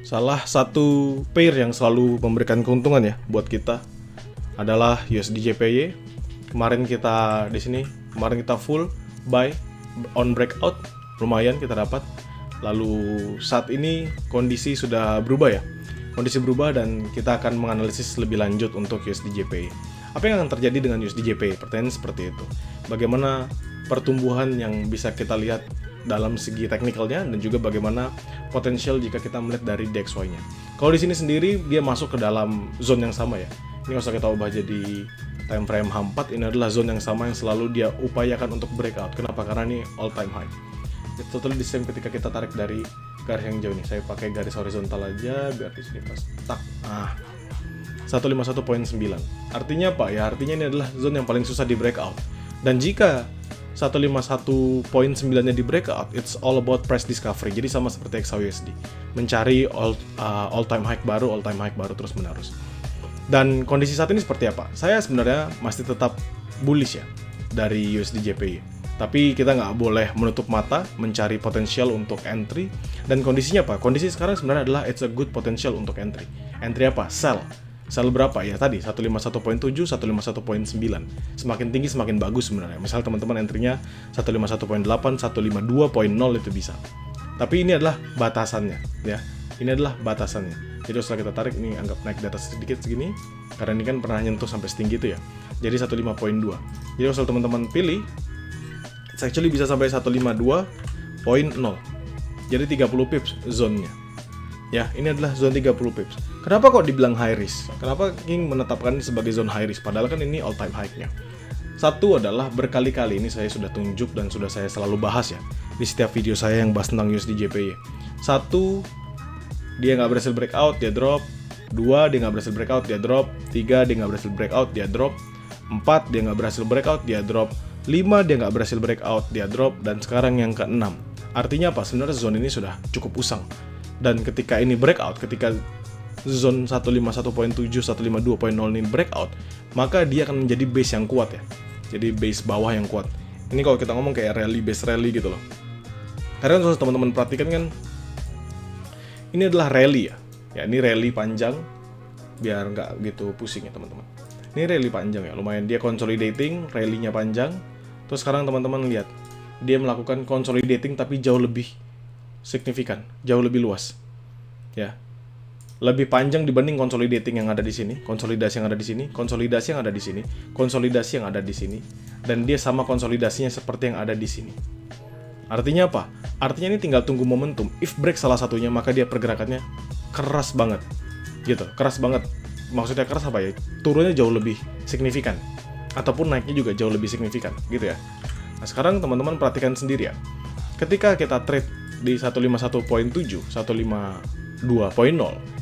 Salah satu pair yang selalu memberikan keuntungan ya buat kita adalah USD JPY. Kemarin kita full buy on breakout, lumayan kita dapat. Lalu saat ini kondisi sudah berubah ya. Kondisi berubah dan kita akan menganalisis lebih lanjut untuk USD JPY. Apa yang akan terjadi dengan USD JPY? Pertanyaan seperti itu. Bagaimana pertumbuhan yang bisa kita lihat dalam segi teknikalnya dan juga bagaimana potensial jika kita melihat dari DXY-nya. Kalau di sini sendiri dia masuk ke dalam zone yang sama ya. Ini kalau kita ubah jadi time frame H4, ini adalah zone yang sama yang selalu dia upayakan untuk breakout. Kenapa? Karena ini all time high. It's totally the same ketika kita tarik dari garis yang jauh nih. Saya pakai garis horizontal aja biar di sini pas tak. 151.9. Artinya apa ya? Artinya ini adalah zone yang paling susah di breakout. Dan jika 151.9-nya di breakout, it's all about price discovery. Jadi sama seperti XAUSD, mencari all time high baru terus menerus. Dan kondisi saat ini seperti apa? Saya sebenarnya masih tetap bullish ya dari USD JPY. Tapi kita nggak boleh menutup mata mencari potensial untuk entry. Dan kondisinya apa? Kondisi sekarang sebenarnya adalah it's a good potential untuk entry. Entry apa? Sell. Sell berapa ya tadi? 151.7, 151.9. Semakin tinggi semakin bagus sebenarnya. Misal teman-teman entry-nya 151.8, 152.0 itu bisa. Tapi ini adalah batasannya ya. Ini adalah batasannya. Jadi setelah kita tarik ini anggap naik di atas sedikit segini. Karena ini kan pernah nyentuh sampai setinggi itu ya. Jadi 152. Jadi kalau teman-teman pilih actually bisa sampai 152.0. Jadi 30 pips zone-nya. Ya, ini adalah zone 30 pips. Kenapa kok dibilang high risk? Kenapa King menetapkan ini sebagai zone high risk? Padahal kan ini all time high-nya. Satu adalah berkali-kali ini saya sudah tunjuk dan sudah saya selalu bahas ya di setiap video saya yang bahas tentang USD JPY. Satu, dia nggak berhasil breakout, dia drop. Dua, dia nggak berhasil breakout, dia drop. Tiga, dia nggak berhasil breakout, dia drop. Empat, dia nggak berhasil breakout, dia drop. 5 dia nggak berhasil breakout, dia drop, dan sekarang yang ke-6. Artinya apa? Sebenarnya zone ini sudah cukup usang. Dan ketika ini breakout, ketika zone 151.7, 152.0 ini breakout, maka dia akan menjadi base yang kuat ya. Jadi base bawah yang kuat. Ini kalau kita ngomong kayak rally, base rally gitu loh. Karena kalau teman-teman perhatikan kan, ini adalah rally ya. Ya, ini rally panjang, biar nggak gitu pusing ya teman-teman. Ini rally panjang ya, lumayan dia consolidating, rally-nya panjang. Terus sekarang teman-teman lihat, dia melakukan consolidating tapi jauh lebih signifikan, jauh lebih luas. Ya. Lebih panjang dibanding consolidating yang ada di sini, konsolidasi yang ada di sini, konsolidasi yang ada di sini, konsolidasi yang ada di sini, dan dia sama konsolidasinya seperti yang ada di sini. Artinya apa? Artinya ini tinggal tunggu momentum. If break salah satunya, maka dia pergerakannya keras banget. Gitu, keras banget. Maksudnya keras apa ya? Turunnya jauh lebih signifikan. Ataupun naiknya juga jauh lebih signifikan, gitu ya. Nah, sekarang teman-teman perhatikan sendiri ya. Ketika kita trade di 151.7, 152.0,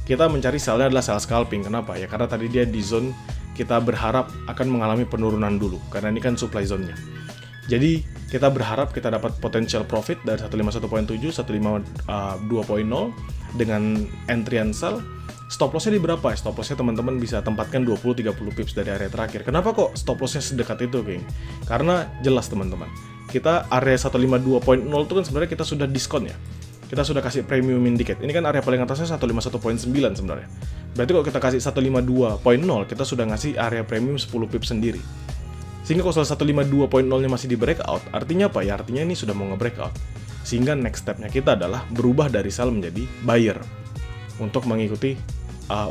kita mencari sell-nya adalah sell scalping. Kenapa? Ya karena tadi dia di zone kita berharap akan mengalami penurunan dulu. Karena ini kan supply zone-nya. Jadi, kita berharap kita dapat potential profit dari 151.7, 152.0 dengan entry and sell. Stop loss-nya di berapa? Stop loss-nya teman-teman bisa tempatkan 20-30 pips dari area terakhir. Kenapa kok stop loss-nya sedekat itu, King? Karena jelas teman-teman, kita area 152.0 itu kan sebenarnya kita sudah diskon ya. Kita sudah kasih premium indicate. Ini kan area paling atasnya 151.9 sebenarnya. Berarti kalau kita kasih 152.0, kita sudah ngasih area premium 10 pips sendiri. Sehingga kalau 152.0-nya masih di breakout, artinya apa ya? Artinya ini sudah mau nge-breakout. Sehingga next step-nya kita adalah berubah dari sell menjadi buyer. Untuk mengikuti,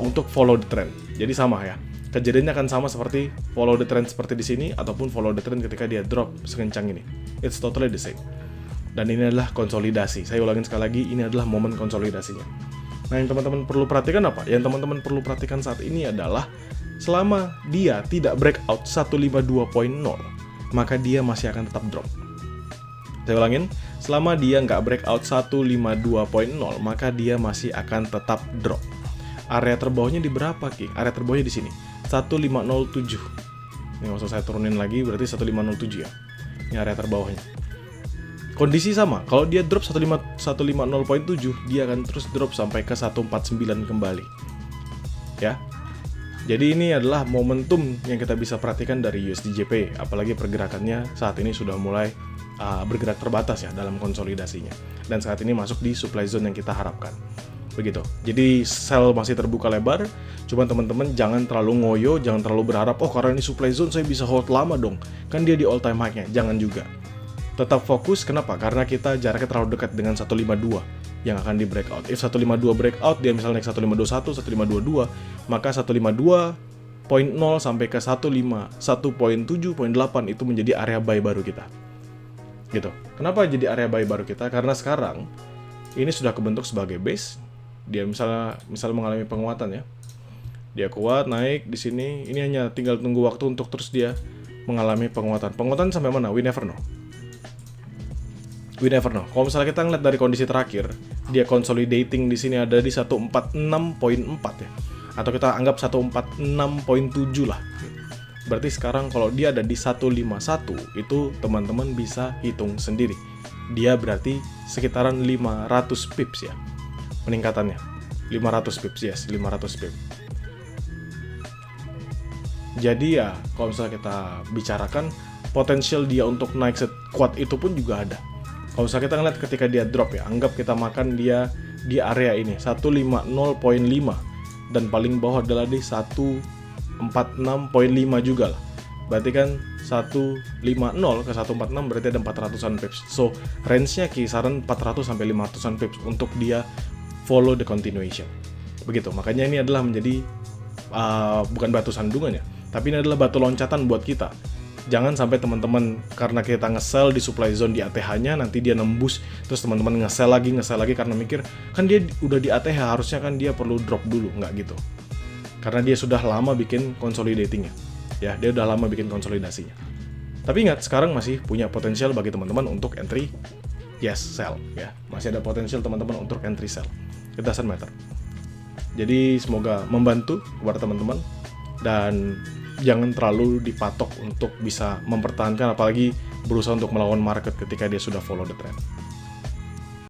untuk follow the trend. Jadi sama ya. Kejadiannya akan sama seperti follow the trend seperti di sini, ataupun follow the trend ketika dia drop sekencang ini. It's totally the same. Dan ini adalah konsolidasi. Saya ulangin sekali lagi, ini adalah momen konsolidasinya. Nah, yang teman-teman perlu perhatikan apa? Yang teman-teman perlu perhatikan saat ini adalah selama dia tidak breakout 152.0, maka dia masih akan tetap drop. Saya ulangin, selama dia nggak breakout 152.0, maka dia masih akan tetap drop. Area terbawahnya di berapa, King? Area terbawahnya di sini, 1507. Ini nggak usah saya turunin lagi, berarti 1507 ya. Ini area terbawahnya. Kondisi sama, kalau dia drop 150.7, dia akan terus drop sampai ke 149 kembali. Ya. Jadi ini adalah momentum yang kita bisa perhatikan dari USD JPY, apalagi pergerakannya saat ini sudah mulai bergerak terbatas ya dalam konsolidasinya. Dan saat ini masuk di supply zone yang kita harapkan. begitu. Jadi sell masih terbuka lebar, cuman teman-teman jangan terlalu ngoyo, jangan terlalu berharap, oh karena ini supply zone saya bisa hold lama dong, kan dia di all time high-nya. Jangan juga. Tetap fokus, kenapa? Karena kita jaraknya terlalu dekat dengan 152 yang akan di breakout. If 152 breakout, dia misalnya naik 1521, 1522, maka 152.0 sampai ke 151.7.8 itu menjadi area buy baru kita. Gitu. Kenapa jadi area buy baru kita? Karena sekarang ini sudah kebentuk sebagai base. Dia misalnya mengalami penguatan ya. Dia kuat naik di sini. Ini hanya tinggal tunggu waktu untuk terus dia mengalami penguatan. Penguatan sampai mana? We never know. We never know. Kalau misalnya kita ngeliat dari kondisi terakhir, dia consolidating di sini ada di 146.4 ya. Atau kita anggap 146.7 lah. Berarti sekarang kalau dia ada di 151, itu teman-teman bisa hitung sendiri. Dia berarti sekitaran 500 pips ya. Peningkatannya 500 pips, yes, 500 pips. Jadi ya, kalau misalnya kita bicarakan potensial dia untuk naik sekuat itu pun juga ada. Kalau misalnya kita ngeliat ketika dia drop ya, anggap kita makan dia di area ini 150.5 dan paling bawah adalah di 146.5 juga lah. Berarti kan 150 ke 146 berarti ada 400-an pips. So, range-nya kisaran 400 sampai 500-an pips untuk dia follow the continuation. Begitu. Makanya ini adalah menjadi bukan batu sandungan ya, tapi ini adalah batu loncatan buat kita. Jangan sampai teman-teman karena kita nge-sell di supply zone di ATH-nya, nanti dia nembus, terus teman-teman nge-sell lagi karena mikir, kan dia udah di ATH, harusnya kan dia perlu drop dulu. Nggak gitu. Karena dia sudah lama bikin consolidating-nya. Ya, dia udah lama bikin konsolidasinya. Tapi ingat, sekarang masih punya potensial bagi teman-teman untuk entry, yes, sell. Ya, masih ada potensial teman-teman untuk entry sell. It doesn't matter. Jadi semoga membantu kepada teman-teman dan jangan terlalu dipatok untuk bisa mempertahankan, apalagi berusaha untuk melawan market ketika dia sudah follow the trend.